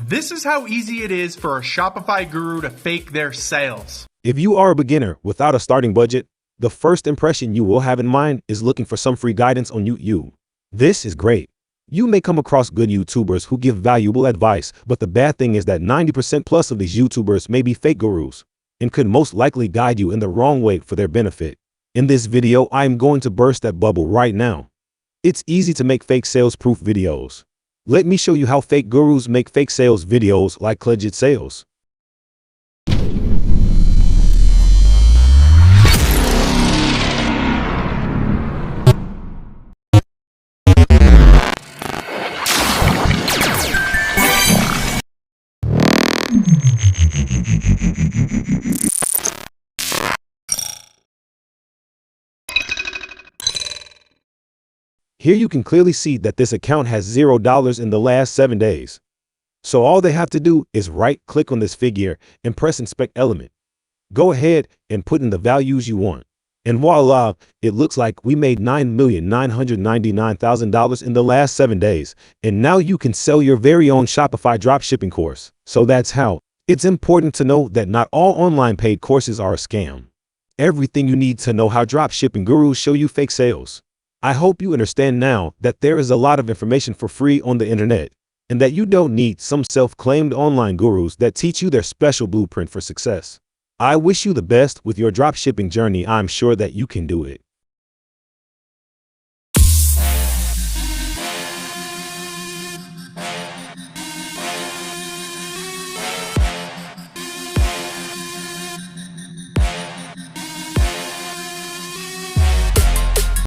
This is how easy it is for a Shopify guru to fake their sales. If you are a beginner without a starting budget, the first impression you will have in mind is looking for some free guidance on YouTube. This is great. You may come across good YouTubers who give valuable advice, but the bad thing is that 90% plus of these YouTubers may be fake gurus and could most likely guide you in the wrong way for their benefit. In this video, I am going to burst that bubble right now. It's easy to make fake sales-proof videos. Let me show you how fake gurus make fake sales videos like legit sales. Here you can clearly see that this account has $0 in the last 7 days. So all they have to do is right-click on this figure and press Inspect Element. Go ahead and put in the values you want. And voila, it looks like we made $9,999,000 in the last 7 days. And now you can sell your very own Shopify dropshipping course. So that's how. It's important to know that not all online paid courses are a scam. Everything you need to know how dropshipping gurus show you fake sales. I hope you understand now that there is a lot of information for free on the internet, and that you don't need some self-claimed online gurus that teach you their special blueprint for success. I wish you the best with your dropshipping journey. I'm sure that you can do it.